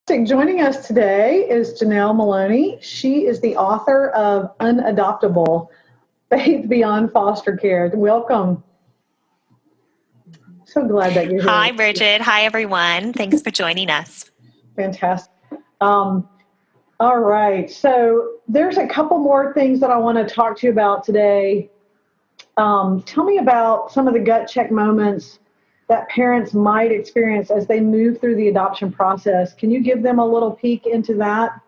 Joining us today is Janelle Molony. She is the author of Unadoptable, Faith Beyond Foster Care. Welcome. So glad that you're here. Hi, Bridget. Hi, everyone. Thanks for joining us. Fantastic. All right. So there's a couple more things that I want to talk to you about today. Tell me about some of the gut check moments that parents might experience as they move through the adoption process. Can you give them a little peek into that?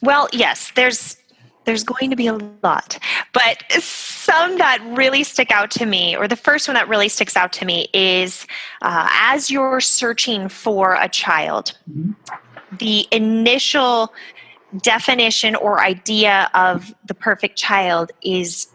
Well, yes, there's going to be a lot, but some that really stick out to me, or the first one that really sticks out to me is as you're searching for a child, the initial definition or idea of the perfect child is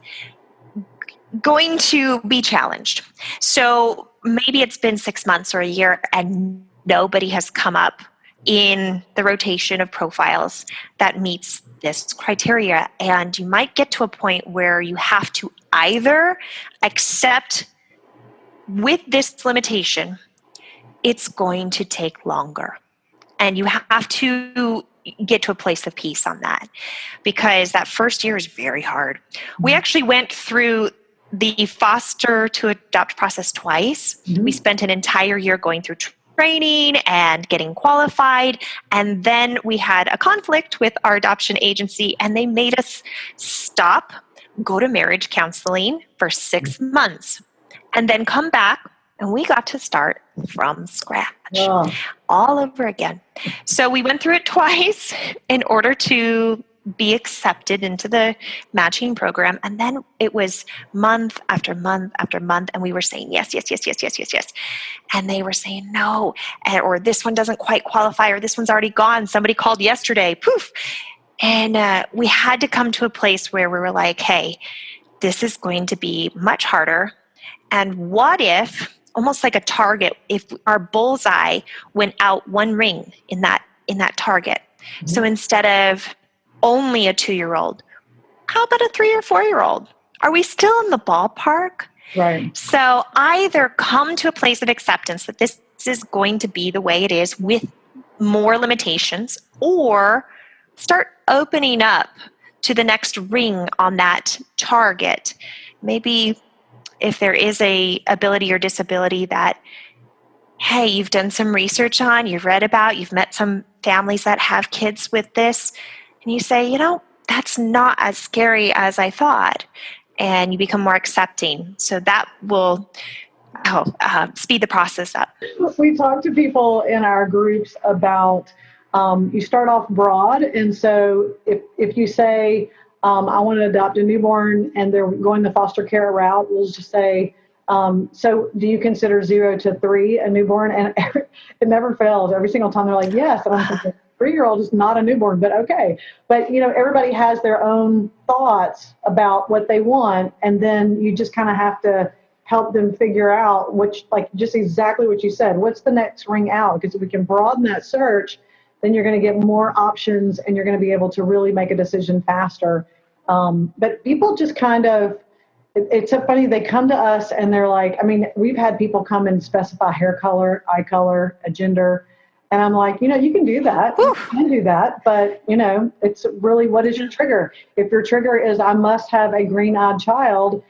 going to be challenged. So maybe it's been 6 months or a year and nobody has come up in the rotation of profiles that meets this criteria. And you might get to a point where you have to either accept with this limitation, it's going to take longer. And you have to get to a place of peace on that, because that first year is very hard. We actually went through the foster to adopt process twice. We spent an entire year going through training and getting qualified. And then we had a conflict with our adoption agency, and they made us stop, go to marriage counseling for 6 months, and then come back. And we got to start from scratch, all over again. So we went through it twice in order to be accepted into the matching program. And then it was month after month after month. And we were saying, yes. And they were saying, no, or this one doesn't quite qualify, or this one's already gone. Somebody called yesterday, poof. And we had to come to a place where we were like, hey, this is going to be much harder. And what if, almost like a target, if our bullseye went out one ring in that target? So instead of only a 2-year-old, how about a 3 or 4-year-old? Are we still in the ballpark? Right. So either come to a place of acceptance that this is going to be the way it is with more limitations, or start opening up to the next ring on that target. Maybe if there is a ability or disability that, hey, you've done some research on, you've read about, you've met some families that have kids with this, and you say, that's not as scary as I thought, and you become more accepting. So that will speed the process up. We talk to people in our groups about, you start off broad, and so if you say, I want to adopt a newborn and they're going the foster care route, we'll just say, so do you consider 0 to 3 a newborn? And it never fails. Every single time they're like, yes. And I'm thinking, 3-year-old is not a newborn, but okay. But, everybody has their own thoughts about what they want. And then you just kind of have to help them figure out just exactly what you said. What's the next ring out? Because if we can broaden that search, then you're going to get more options and you're going to be able to really make a decision faster. But people just it's so funny. They come to us and they're like, we've had people come and specify hair color, eye color, a gender. And I'm like, you can do that. You can do that. But, it's really, what is your trigger? If your trigger is, I must have a green-eyed child,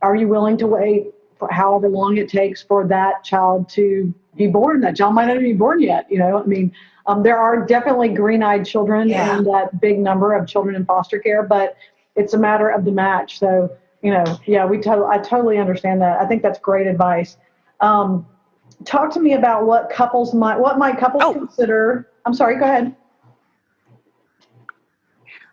are you willing to wait for however long it takes for that child to be born? That child might not be born yet. There are definitely green-eyed children in that big number of children in foster care, but it's a matter of the match. So, I totally understand that. I think that's great advice. Talk to me about what might couples consider. I'm sorry, go ahead.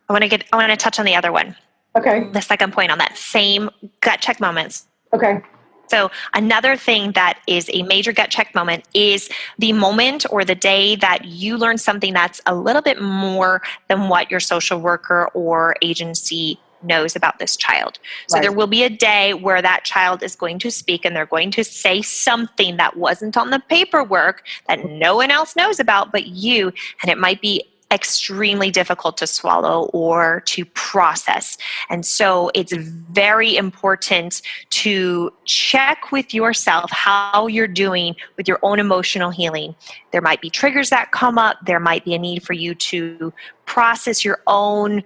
I want to touch on the other one. Okay. The second point on that same gut check moments. Okay. So another thing that is a major gut check moment is the moment or the day that you learn something that's a little bit more than what your social worker or agency knows about this child. So there will be a day where that child is going to speak and they're going to say something that wasn't on the paperwork that no one else knows about but you, and it might be extremely difficult to swallow or to process. And so it's very important to check with yourself how you're doing with your own emotional healing. There might be triggers that come up. There might be a need for you to process your own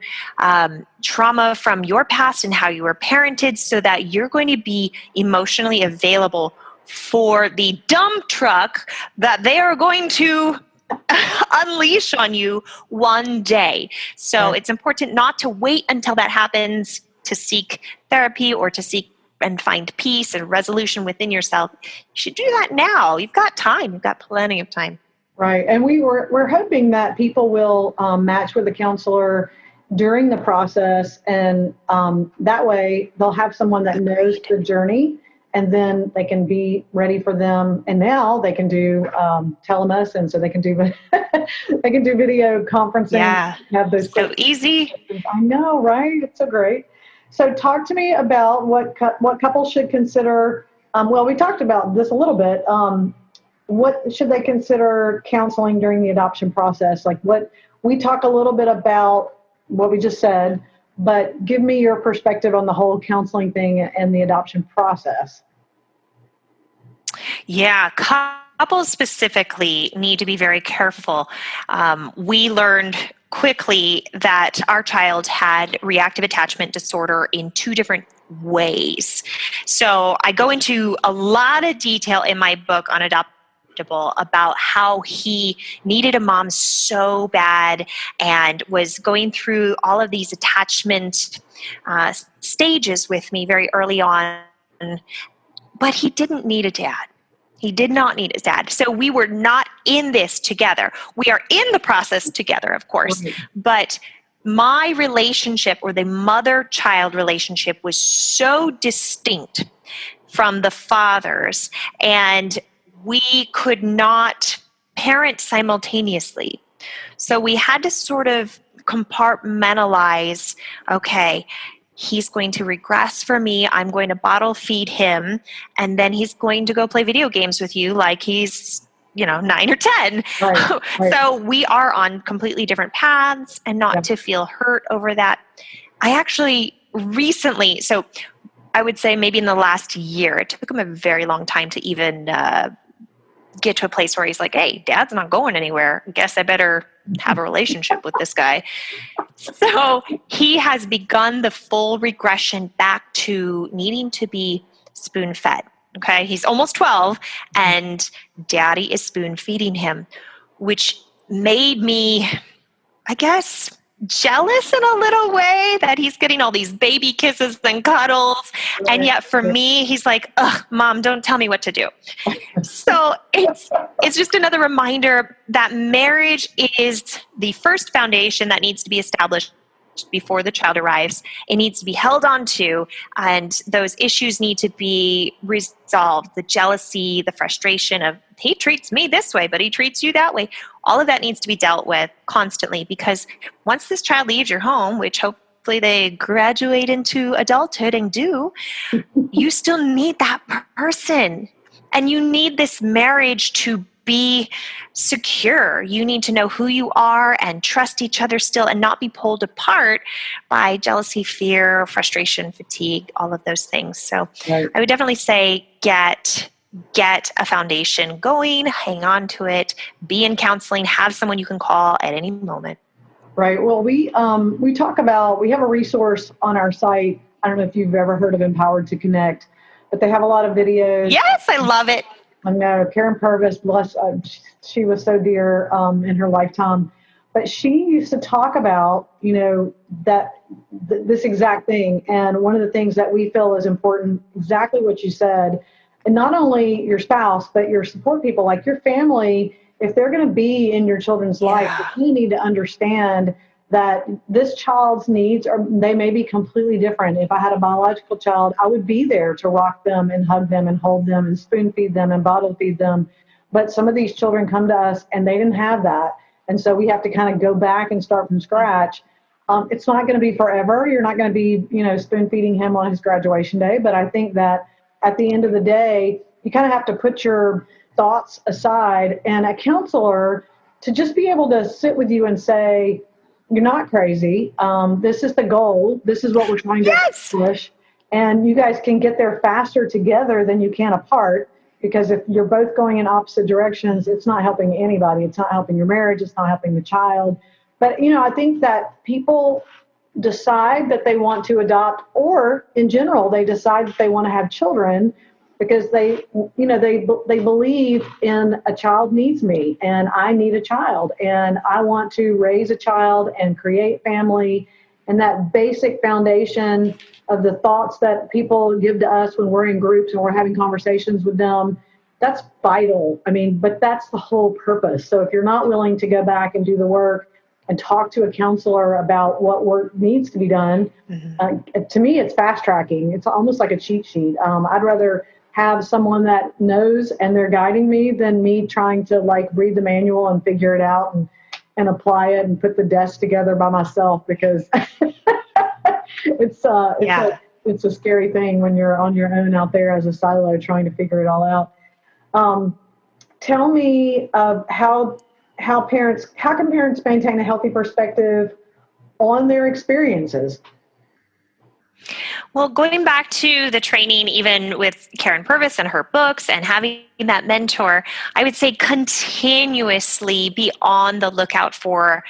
trauma from your past and how you were parented, so that you're going to be emotionally available for the dump truck that they are going to unleash on you one day. So it's important not to wait until that happens to seek therapy or to seek and find peace and resolution within yourself. You should do that now. You've got time. You've got plenty of time. Right. And we're hoping that people will match with a counselor during the process, and that way they'll have someone that knows the journey, and then they can be ready for them. And now they can do telemedicine, so they can do they can do video conferencing. Yeah, have those so easy. I know, right? It's so great. So talk to me about what couples should consider. Well, we talked about this a little bit. What should they consider counseling during the adoption process? Like, what we talk a little bit about what we just said, but give me your perspective on the whole counseling thing and the adoption process. Yeah, couples specifically need to be very careful. We learned quickly that our child had reactive attachment disorder in 2 different ways. So I go into a lot of detail in my book on about how he needed a mom so bad and was going through all of these attachment stages with me very early on, but he didn't need a dad. He did not need his dad. So we were not in this together. We are in the process together, of course, but my relationship, or the mother-child relationship, was so distinct from the father's, and we could not parent simultaneously. So we had to sort of compartmentalize, okay, he's going to regress for me, I'm going to bottle feed him, and then he's going to go play video games with you like he's 9 or 10. Right. So we are on completely different paths, and not to feel hurt over that. I actually recently, so I would say maybe in the last year, it took him a very long time to even get to a place where he's like, hey, dad's not going anywhere. Guess I better have a relationship with this guy. So he has begun the full regression back to needing to be spoon-fed. Okay, he's almost 12, and daddy is spoon-feeding him, which made me, I guess, jealous in a little way that he's getting all these baby kisses and cuddles. And yet for me, he's like, ugh, mom, don't tell me what to do. So it's just another reminder that marriage is the first foundation that needs to be established before the child arrives. It needs to be held on to, and those issues need to be resolved. The jealousy, the frustration of, he treats me this way, but he treats you that way. All of that needs to be dealt with constantly, because once this child leaves your home, which hopefully they graduate into adulthood and do, you still need that person. And you need this marriage to be secure. You need to know who you are and trust each other still, and not be pulled apart by jealousy, fear, frustration, fatigue, all of those things. So I would definitely say get a foundation going, hang on to it, be in counseling, have someone you can call at any moment. Right. Well, we talk about, we have a resource on our site. I don't know if you've ever heard of Empowered to Connect, but they have a lot of videos. Yes, I love it. I know Karen Purvis, bless, she was so dear in her lifetime, but she used to talk about, this exact thing. And one of the things that we feel is important, exactly what you said, and not only your spouse, but your support people, like your family. If they're going to be in your children's life, you need to understand that this child's needs they may be completely different. If I had a biological child, I would be there to rock them and hug them and hold them and spoon feed them and bottle feed them. But some of these children come to us and they didn't have that. And so we have to kind of go back and start from scratch. It's not going to be forever. You're not going to be, spoon feeding him on his graduation day. But I think that at the end of the day, you kind of have to put your thoughts aside, and a counselor to just be able to sit with you and say, you're not crazy. This is the goal. This is what we're trying to Yes. accomplish. And you guys can get there faster together than you can apart. Because if you're both going in opposite directions, it's not helping anybody. It's not helping your marriage. It's not helping the child. But, I think that people decide that they want to adopt, or in general, they decide that they want to have children because they believe in a child needs me and I need a child and I want to raise a child and create family. And that basic foundation of the thoughts that people give to us when we're in groups and we're having conversations with them, that's vital. I mean, but that's the whole purpose. So if you're not willing to go back and do the work and talk to a counselor about what work needs to be done, to me, it's fast tracking. It's almost like a cheat sheet. I'd rather have someone that knows and they're guiding me than me trying to read the manual and figure it out and apply it and put the desk together by myself, because it's a scary thing when you're on your own out there as a silo trying to figure it all out. Tell me how can parents maintain a healthy perspective on their experiences? Well, going back to the training, even with Karen Purvis and her books and having that mentor, I would say continuously be on the lookout for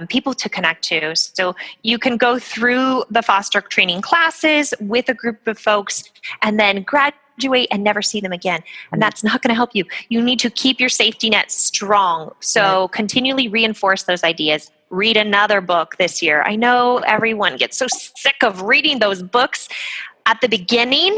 people to connect to. So you can go through the foster training classes with a group of folks and then graduate and never see them again. And that's not going to help you. You need to keep your safety net strong. So continually reinforce those ideas. Read another book this year. I know everyone gets so sick of reading those books at the beginning,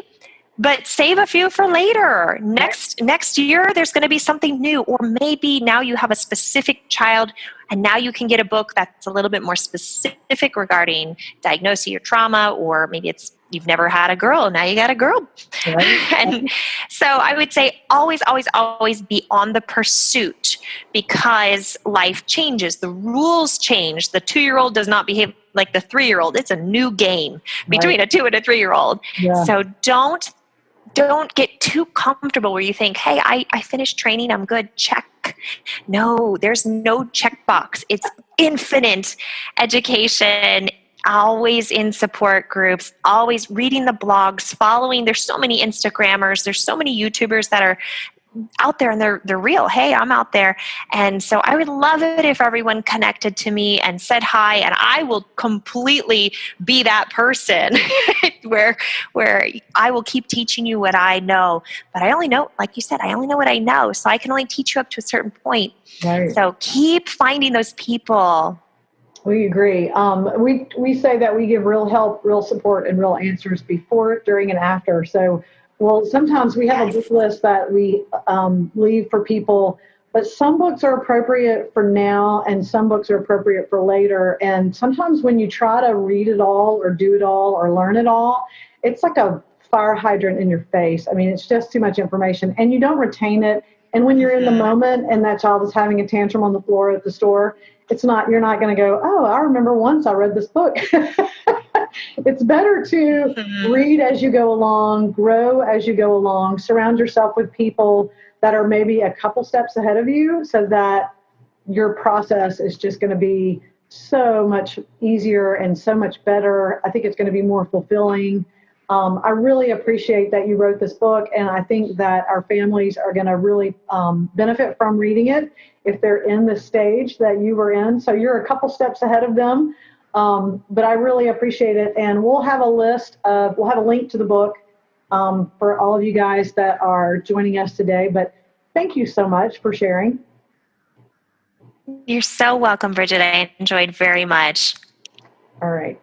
but save a few for later. Next year, there's going to be something new. Or maybe now you have a specific child and now you can get a book that's a little bit more specific regarding diagnosis or trauma, or maybe it's you've never had a girl, now you got a girl. And so I would say always, always, always be on the pursuit, because life changes. The rules change. The 2-year-old does not behave like the 3-year-old. It's a new game between a 2 and a 3-year-old. Yeah. So don't get too comfortable where you think, hey, I finished training, I'm good, check. No, there's no checkbox. It's infinite education, always in support groups, always reading the blogs, following. There's so many Instagrammers, there's so many YouTubers that are out there and they're real. Hey, I'm out there. And so I would love it if everyone connected to me and said hi, and I will completely be that person where I will keep teaching you what I know. But I only know, like you said, I only know what I know. So I can only teach you up to a certain point. Right. So keep finding those people. We agree. We say that we give real help, real support, and real answers before, during, and after. So, sometimes we have a book list that we leave for people, but some books are appropriate for now and some books are appropriate for later. And sometimes when you try to read it all or do it all or learn it all, it's like a fire hydrant in your face. I mean, it's just too much information and you don't retain it. And when you're in the moment and that child is having a tantrum on the floor at the store, you're not going to go, oh, I remember once I read this book. It's better to read as you go along, grow as you go along, surround yourself with people that are maybe a couple steps ahead of you, so that your process is just going to be so much easier and so much better. I think it's going to be more fulfilling. I really appreciate that you wrote this book, and I think that our families are going to really benefit from reading it if they're in the stage that you were in. So you're a couple steps ahead of them, but I really appreciate it. And we'll have a link to the book for all of you guys that are joining us today. But thank you so much for sharing. You're so welcome, Bridget. I enjoyed very much. All right.